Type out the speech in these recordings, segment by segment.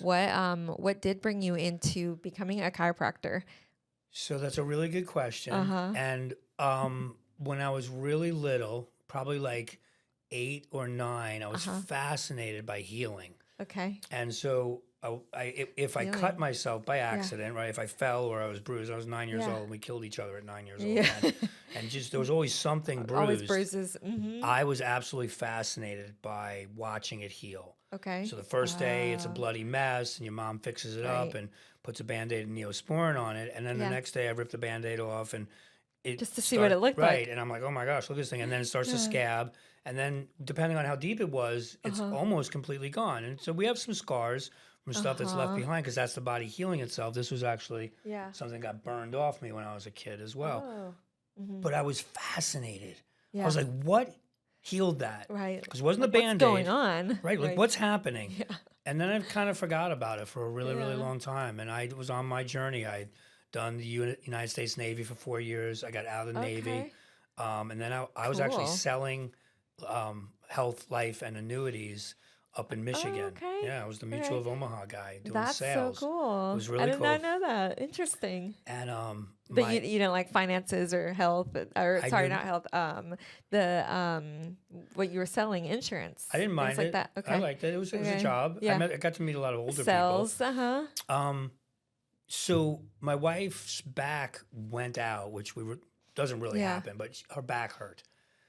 What did bring you into becoming a chiropractor? So that's a really good question. And when I was really little, probably like 8 or 9, I was fascinated by healing. Okay. And so if I cut Healing. myself by accident, right? If I fell or I was bruised, I was 9 years old, and we killed each other at 9 years old. Yeah. And just there was always something Always bruised. bruises. I was absolutely fascinated by watching it heal. Okay. So the first day, it's a bloody mess, and your mom fixes it up and puts a Band-Aid and Neosporin on it. And then the next day, I rip the Band-Aid off, and it just to see what it looked like. Right, and I'm like, oh my gosh, look at this thing. And then it starts to scab. And then depending on how deep it was, it's almost completely gone. And so we have some scars from stuff that's left behind because that's the body healing itself. This was actually something that got burned off me when I was a kid as well. Oh. But I was fascinated. I was like, what healed that? Right. Because it wasn't the Band-Aid. What's going on? Right, like what's happening? Yeah. And then I kind of forgot about it for a really, really long time. And I was on my journey. I'd done the United States Navy for 4 years. I got out of the Navy. And then I was actually selling health, life, and annuities up in Michigan. Okay. Yeah, I was the Mutual of Omaha guy doing That's sales. so cool. It was really I did cool. not know that. Interesting. And But you don't like finances or health, or sorry, not health. What you were selling, insurance. I didn't mind like it. That. Okay. I liked it. It was a job. Yeah. I got to meet a lot of older Sales. people. So my wife's back went out, which doesn't really happen, but her back hurt.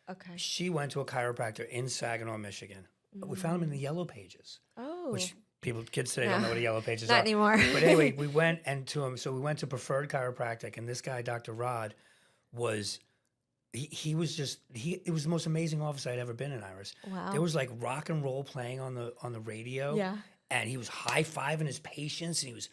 Okay. She went to a chiropractor in Saginaw, Michigan. We found him in the Yellow Pages. Oh. Which kids today don't know what a Yellow Pages are. Not anymore. But anyway, we went to him. So we went to Preferred Chiropractic, and this guy, Dr. Rod, was it was the most amazing office I'd ever been in, Iris. Wow. There was like rock and roll playing on the radio. Yeah. And he was high-fiving his patients, and he was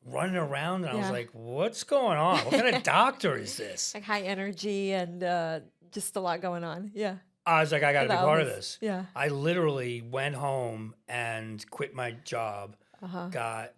running around, and I was like, what's going on? What kind of doctor is this? Like high energy and just a lot going on. Yeah. I was like, I got to be part of this. Yeah. I literally went home and quit my job.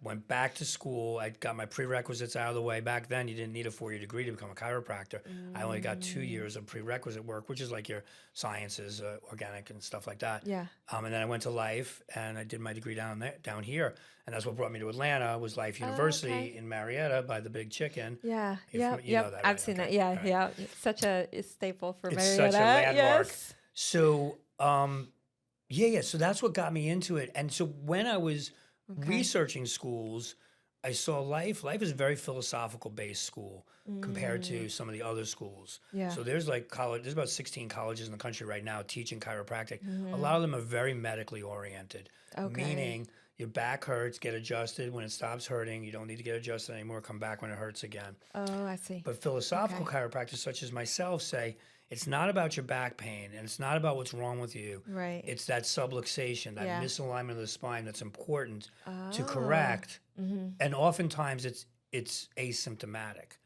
Went back to school. I got my prerequisites out of the way. Back then, you didn't need a 4-year degree to become a chiropractor. I only got 2 years of prerequisite work, which is like your sciences, organic and stuff like that. Yeah. And then I went to Life, and I did my degree down here. And that's what brought me to Atlanta, was Life University in Marietta by the Big Chicken. Yeah. You know that, right? I've seen that. Yeah. Right. Yeah. It's such a staple for It's Marietta. such a landmark. Yes. So, so that's what got me into it. And so when I was researching schools, I saw Life. Life is a very philosophical-based school compared to some of the other schools. Yeah. So there's there's about 16 colleges in the country right now teaching chiropractic. A lot of them are very medically oriented, meaning your back hurts, get adjusted. When it stops hurting, you don't need to get adjusted anymore. Come back when it hurts again. Oh, I see. But philosophical chiropractors such as myself say, it's not about your back pain, and it's not about what's wrong with you. Right. It's that subluxation, that misalignment of the spine that's important to correct. And oftentimes it's asymptomatic.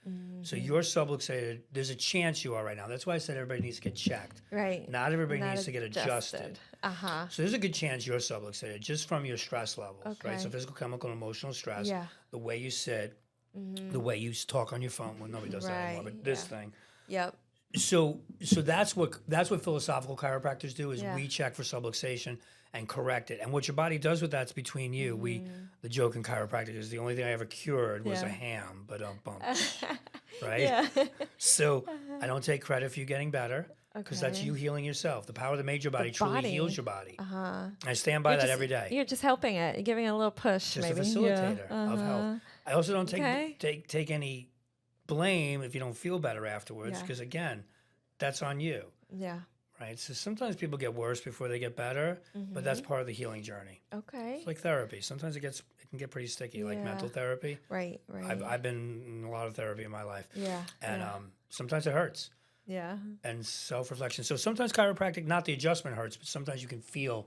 So you're subluxated. There's a chance you are right now. That's why I said everybody needs to get checked. Right. Not everybody needs to get adjusted. So there's a good chance you're subluxated just from your stress levels, right? So physical, chemical, and emotional stress, the way you sit, the way you talk on your phone. Well, nobody does that anymore, but this thing. Yep. So that's what philosophical chiropractors do, is recheck for subluxation and correct it. And what your body does with that's between you. The joke in chiropractic is the only thing I ever cured was a ham, but right? Yeah. So I don't take credit for you getting better, because that's you healing yourself. The power of the major body truly heals your body. I stand by that every day. You're just helping it, you're giving it a little push, Just maybe. a facilitator of health. I also don't take any blame if you don't feel better afterwards, because again, that's on you. Yeah. Right. So sometimes people get worse before they get better, but that's part of the healing journey. Okay. It's like therapy. Sometimes it can get pretty sticky, like mental therapy. Right. I've been in a lot of therapy in my life. Yeah. And sometimes it hurts. Yeah. And self-reflection. So sometimes chiropractic, not the adjustment hurts, but sometimes you can feel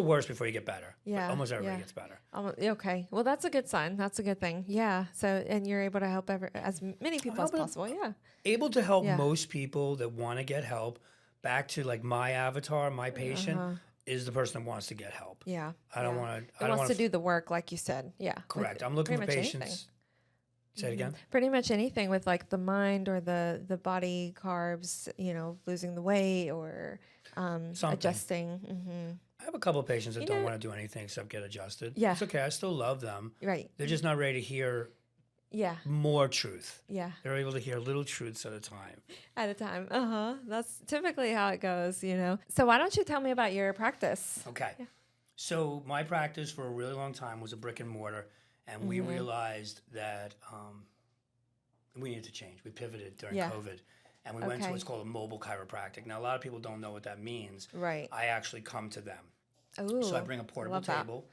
worse before you get better. Yeah. But almost everybody gets better. Okay. Well, that's a good sign. That's a good thing. Yeah. So, and you're able to help as many people as possible. Yeah. Able to help most people that want to get help. Back to like my avatar, my patient is the person that wants to get help. Yeah. I don't want to. Wants to do the work, like you said. Yeah. Correct. I'm looking for patients. Say it again. Pretty much anything with like the mind or the body, carbs, losing the weight or adjusting. have a couple of patients that You don't know- want to do anything except get adjusted. Yeah. It's okay. I still love them. Right. They're just not ready to hear Yeah. more truth. Yeah. They're able to hear little truths at a time. At a time. That's typically how it goes, you know. So why don't you tell me about your practice? Okay. Yeah. So my practice for a really long time was a brick and mortar, and we Mm-hmm. realized that we needed to change. We pivoted during Yeah. COVID, and we went to Okay. what's called a mobile chiropractic. Now, a lot of people don't know what that means. Right. I actually come to them. Ooh. So I bring a portable love that. table.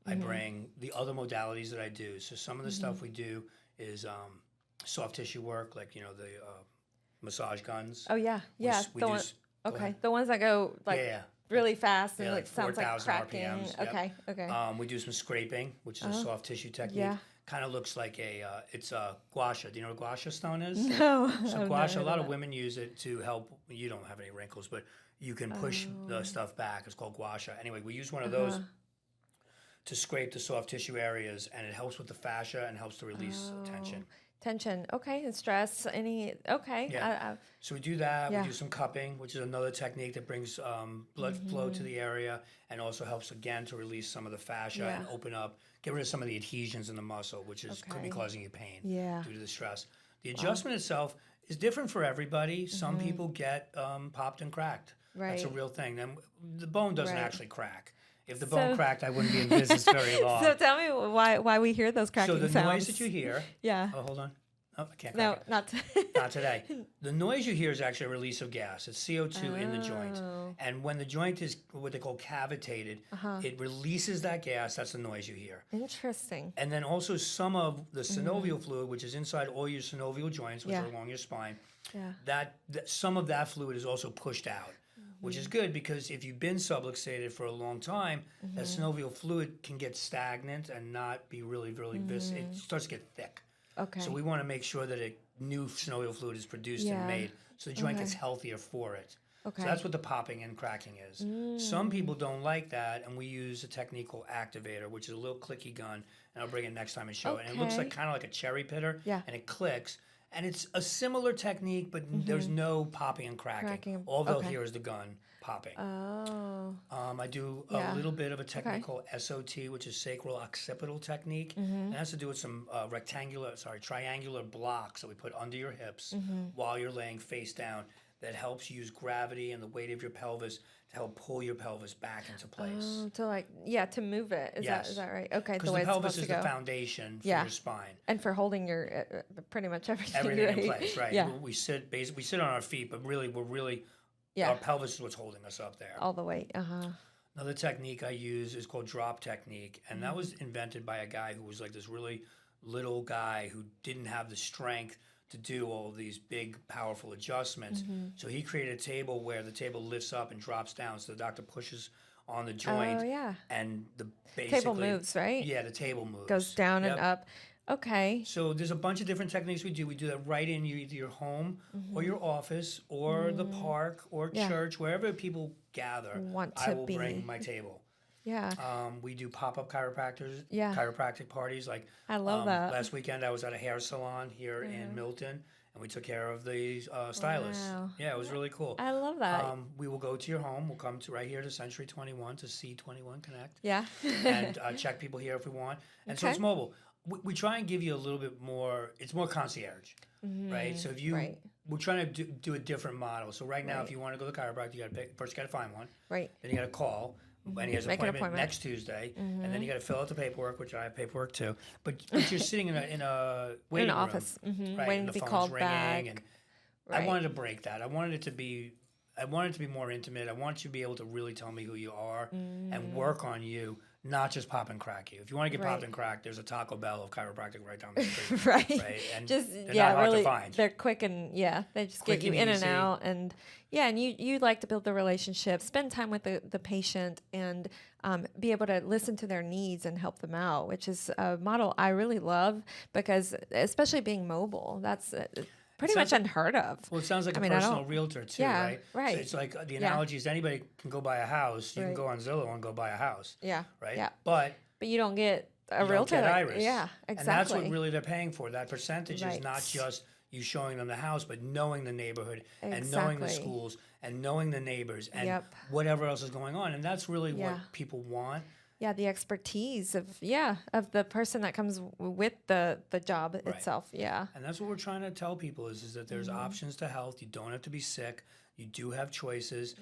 I bring the other modalities that I do. So some of the stuff we do is soft tissue work, like, you know, the massage guns. Oh yeah. Yeah. we the do one, s- go okay. ahead. The ones that go like Yeah. really fast and Yeah, like like sounds like 4,000 cracking. RPMs, yep. Okay. Okay. We do some scraping, which is a soft tissue technique. Yeah. Kind of looks like it's a gua sha. Do you know what gua sha stone is? No. So I've gua never sha, a heard lot of of women use it to help. You don't have any wrinkles, but you can push the stuff back. It's called gua sha. Anyway, we use one of those to scrape the soft tissue areas, and it helps with the fascia and helps to release tension. Tension. Okay. And stress. Any. Okay. Yeah. So we do that. Yeah. We do some cupping, which is another technique that brings blood flow to the area and also helps again to release some of the fascia and Yeah. open up, get rid of some of the adhesions in the muscle, which is could be Okay. causing you pain Yeah. due to the stress. The adjustment itself is different for everybody. Some people get popped and cracked. That's a Right. real thing. Then the bone doesn't Right. actually crack. If the bone So- cracked, I wouldn't be in business very long. So tell me why we hear those cracking So the sounds. noise that you hear. Yeah. Oh, hold on. Oh, I can't. No, crack it. not. Not today. The noise you hear is actually a release of gas. It's CO2 in the joint. Oh. And when the joint is what they call cavitated, it releases that gas. That's the noise you hear. Interesting. And then also some of the synovial fluid, which is inside all your synovial joints, which Yeah. are along your spine, Yeah. that some of that fluid is also pushed out, which is good because if you've been subluxated for a long time, that synovial fluid can get stagnant and not be really, really it starts to get thick. Okay. So we want to make sure that a new synovial fluid is produced Yeah. and made, so the joint Okay. gets healthier for it. Okay. So that's what the popping and cracking is. Some people don't like that, and we use a technique called activator, which is a little clicky gun, and I'll bring it next time and show it. And it looks like Okay. kind of like a cherry pitter, Yeah. and it clicks. And it's a similar technique, but there's no popping and cracking. Cracking, All they'll okay. hear is the gun popping. Oh. I do Yeah. a little bit of a technique Okay. called SOT, which is sacral occipital technique. And it has to do with some triangular blocks that we put under your hips while you're laying face down that helps use gravity and the weight of your pelvis to help pull your pelvis back into place. Oh, to move it. Is Yes. that right? Okay, Because the way the it's pelvis supposed is to the go. foundation for Yeah. your spine. And for holding your pretty much everything. Everything in right? place, right? Yeah. We sit on our feet, but really Yeah. our pelvis is what's holding us up there. All the way. Another technique I use is called drop technique, and that was invented by a guy who was like this really little guy who didn't have the strength to do all these big, powerful adjustments. So he created a table where the table lifts up and drops down, so the doctor pushes on the joint, Oh yeah. and the basically Table moves, right? Yeah, the table moves. Goes down and Yep. up. Okay. So there's a bunch of different techniques we do. We do that right in either your home or your office or the park or Yeah. church, wherever people gather. Want I to will be. bring my table. Yeah. We do pop-up Yeah. chiropractic parties. Like I love that. Last weekend, I was at a hair salon here in Milton, and we took care of the stylists. Wow. Yeah, it was really cool. I love that. We will go to your home. We'll come to right here to Century 21 to C21 Connect yeah. and check people here if we want. And so Okay. it's mobile. We try and give you a little bit more. It's more concierge, right? So if you, Right. we're trying to do a different model. So right now, Right. if you want to go to the chiropractor, you got to first got to find one. Right. Then you got to call. And he has an Make an appointment appointment. next Tuesday, and then you got to fill out the paperwork, which I have paperwork too. But you're sitting in a waiting In an room, office. right? Waiting and to the be phone's called ringing, back. and Right. I wanted to break that. I wanted it to be more intimate. I want you to be able to really tell me who you are and work on you, not just pop and crack you. If you want to get popped Right. and cracked, there's a Taco Bell of chiropractic right down the street. right. Right? And Just they're yeah, not hard really. to find. They're quick and they just Quick get you and in easy. and out, and and you like to build the relationship, spend time with the patient, and be able to listen to their needs and help them out, which is a model I really love because especially being mobile, that's pretty much sounds unheard of. Well, it sounds like I a mean, I personal don't- realtor too, Yeah, right? right. So it's like the analogy is anybody can go buy a house. You can Right. go on Zillow and go buy a house, Yeah. right? Yeah. But But you don't get a you realtor. don't get like- Iris. Yeah. Exactly. And that's what really they're paying for. That percentage is not Right. just you showing them the house, but knowing the neighborhood and knowing the Exactly. schools and knowing the neighbors and Yep. whatever else is going on. And that's really Yeah. what people want. Yeah, the expertise of the person that comes with the job itself. Yeah. And that's what we're trying to tell people is that there's options to health. You don't have to be sick. You do have choices.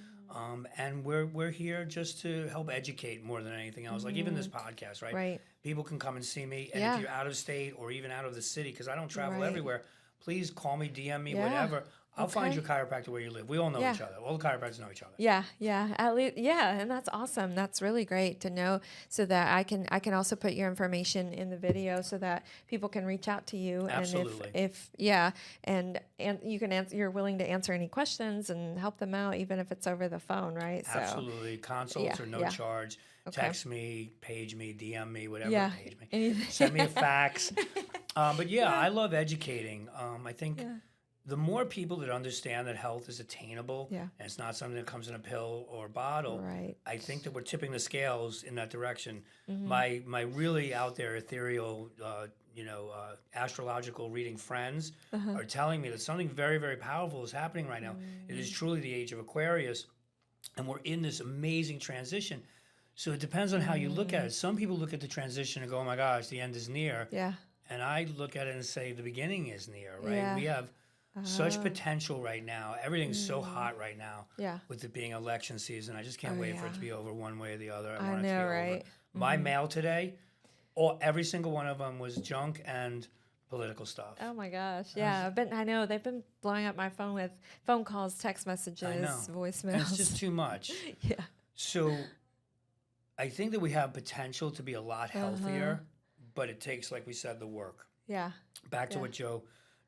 And we're here just to help educate more than anything else. Like even this podcast, right? Right. People can come and see me. And Yeah. if you're out of state or even out of the city, because I don't travel Right. everywhere, please call me, DM me, Yeah. whatever. I'll find Okay. you a chiropractor where you live. We all know Yeah. each other. All the chiropractors know each other. Yeah, at least, and that's awesome. That's really great to know, so that I can also put your information in the video so that people can reach out to you. Absolutely. And if and you can answer. You're willing to answer any questions and help them out, even if it's over the phone, right? So Absolutely. Consults are no charge. Okay. Text me, page me, DM me, whatever. Yeah. Page me. Anything. Send me a fax. But I love educating. I think the more people that understand that health is attainable and it's not something that comes in a pill or bottle, Right. I think that we're tipping the scales in that direction. My really out there ethereal, astrological reading friends are telling me that something very, very powerful is happening right now. It is truly the age of Aquarius, and we're in this amazing transition. So it depends on how you look at it. Some people look at the transition and go, oh my gosh, the end is near. Yeah. And I look at it and say the beginning is near, right? Yeah. We have such potential right now. Everything's so hot right now Yeah. with it being election season. I just can't wait for it to be over one way or the other. I want it to know, be right? over. My mail today, every single one of them was junk and political stuff. Oh my gosh. Yeah. I know they've been blowing up my phone with phone calls, text messages, voicemails. And it's just too much. Yeah. So I think that we have potential to be a lot healthier, but it takes, like we said, the work. Yeah. Back to what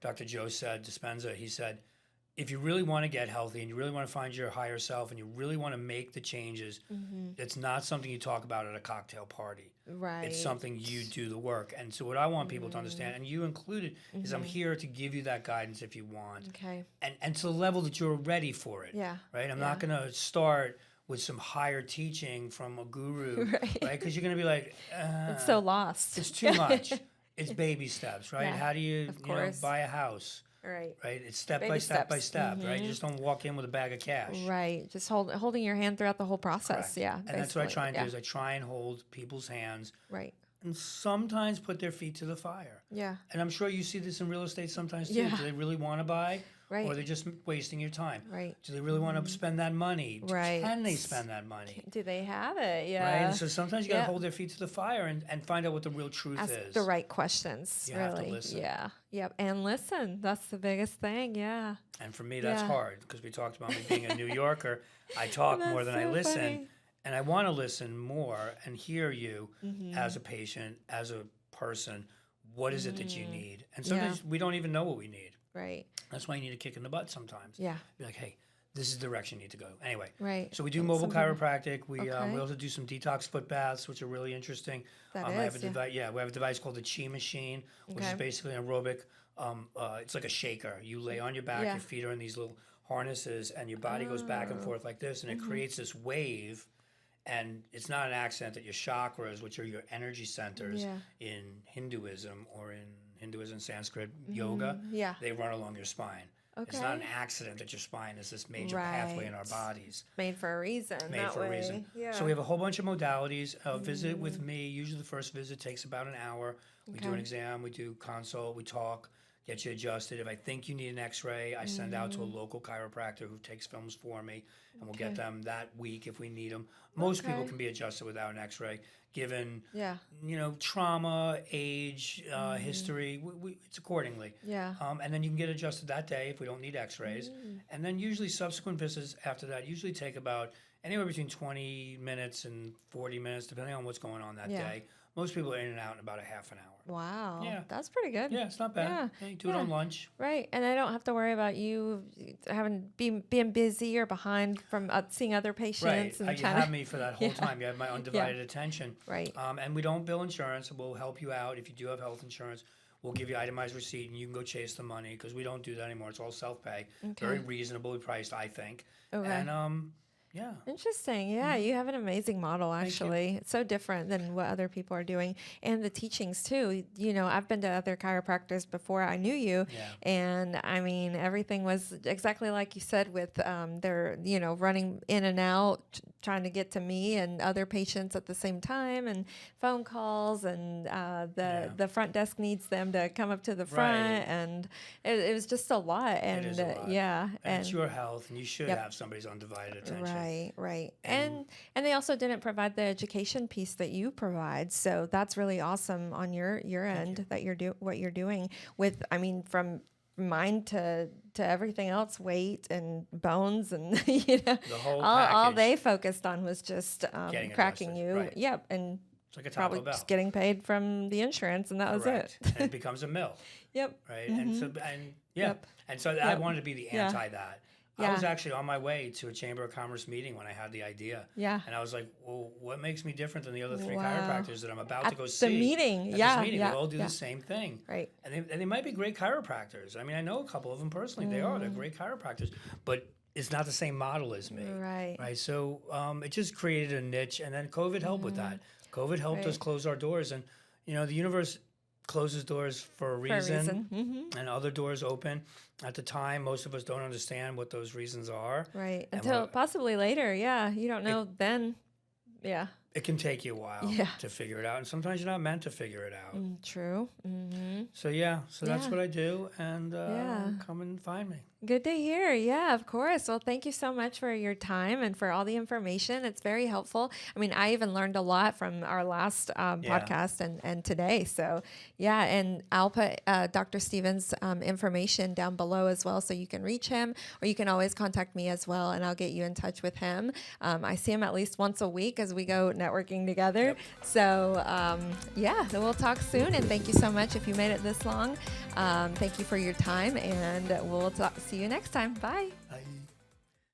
Dr. Joe said, Dispenza, he said, if you really want to get healthy and you really want to find your higher self and you really want to make the changes, it's not something you talk about at a cocktail party. Right. It's something you do the work. And so what I want people to understand, and you included, is I'm here to give you that guidance if you want. Okay. And to the level that you're ready for it. Yeah. Right? I'm not going to start with some higher teaching from a guru, right? Because you're going to be like, It's so lost. it's too much. It's baby steps, right? Yeah, How do you, course. buy a house? Right. Right? It's step Baby by step by steps. step, right? You just don't walk in with a bag of cash. Right. Just holding your hand throughout the whole process. Correct. Yeah. And that's what I basically. try and do is I try and hold people's hands Right. and sometimes put their feet to the fire. Yeah. And I'm sure you see this in real estate sometimes too. Yeah. Do they really want to buy? Right. Or they're just wasting your time? Right. Do they really want to spend that money? Right. Can they spend that money? Do they have it? Yeah. Right? And so sometimes you got to Yep. hold their feet to the fire and find out what the real truth Ask is. the right questions. You really. have to listen. Yeah. Yep. And listen. That's the biggest thing. Yeah. And for me, that's Yeah. hard because we talked about me being a New Yorker. I talk more than I so listen. funny. And I want to listen more and hear you Mm-hmm. as a patient, as a person. What is it that you need? And sometimes we don't even know what we need. Right. That's why you need a kick in the butt sometimes. Yeah. Be like, hey, this is the direction you need to go. Anyway. Right. So we do And mobile somebody- chiropractic. We Okay. also do some detox foot baths, which are really interesting. That I have is, a yeah. device. Yeah, we have a device called the Chi Machine, which is Okay. basically an aerobic. It's like a shaker. You lay on your back, Yeah. your feet are in these little harnesses, and your body goes back and forth like this, and it creates this wave. And it's not an accident that your chakras, which are your energy centers Yeah. in Hinduism or in Hinduism, Sanskrit, yoga, Yeah. they run along your spine. It's not an Okay. accident that your spine is this major pathway in our Right. bodies. Made for a reason. Made that for a way. reason. Yeah. So we have a whole bunch of modalities. Visit with me. Usually the first visit takes about an hour. We do an Okay. exam. We do consult. We talk. Get you adjusted. If I think you need an X-ray, I send out to a local chiropractor who takes films for me, and we'll get them that week if we need them. Most people Okay. can be adjusted without an X-ray, given Yeah. trauma, age, history. It's accordingly. Yeah. And then you can get adjusted that day if we don't need X-rays. And then usually subsequent visits after that usually take about anywhere between 20 minutes and 40 minutes, depending on what's going on that Yeah. day. Most people are in and out in about a half an hour. Wow. Yeah. That's pretty good. Yeah, it's not bad. Yeah. Yeah, you do it on lunch. Right. And I don't have to worry about you being busy or behind from seeing other patients. Right. And You trying have to, me for that whole time. You have my undivided attention. Right. And we don't bill insurance. We'll help you out. If you do have health insurance, we'll give you itemized receipt and you can go chase the money because we don't do that anymore. It's all self-pay. Very reasonably priced, I think. Okay. And Yeah. Interesting. Yeah, you have an amazing model, actually. It's so different than what other people are doing. And the teachings, too. You know, I've been to other chiropractors before I knew you. Yeah. And I mean, everything was exactly like you said with their, you know, running in and out, trying to get to me and other patients at the same time, and phone calls. And the front desk needs them to come up to the front. Right. And it was just a lot. And It is a lot. yeah. And it's your health, and you should Yep. have somebody's undivided attention. Right. And they also didn't provide the education piece that you provide. So that's really awesome on your end that what you're doing with, I mean, from mind to everything else, weight and bones, and you know, The whole all package. they focused on was just Getting cracking adjusted, you. right. Yep. And It's like a Taco probably Bell. just getting paid from the insurance, and that was Correct. it. And it becomes a mill. Yep. Right. And so I wanted to be the anti that. I was actually on my way to a Chamber of Commerce meeting when I had the idea. Yeah. And I was like, well, what makes me different than the other three Wow. chiropractors that I'm about to go At see? the meeting. At Yeah. this meeting, Yeah. they all do yeah. the same thing. Right. And they might be great chiropractors. I mean, I know a couple of them personally. They're great chiropractors. But it's not the same model as me. Right. So it just created a niche. And then COVID helped with that. COVID helped us close our doors. And, you know, the universe closes doors for a reason. And other doors open. At the time, most of us don't understand what those reasons are. Right. And Until possibly later. Yeah. You don't know then. Yeah. It can take you a while to figure it out. And sometimes you're not meant to figure it out. True. Mm-hmm. So, that's what I do. And come and find me. Good to hear. Yeah, of course. Well, thank you so much for your time and for all the information. It's very helpful. I mean, I even learned a lot from our last podcast and today. So, yeah, and I'll put Dr. Stevens' information down below as well, so you can reach him, or you can always contact me as well, and I'll get you in touch with him. I see him at least once a week as we go networking together. Yep. So, so we'll talk soon, and thank you so much if you made it this long. Thank you for your time, and we'll see you next time. Bye.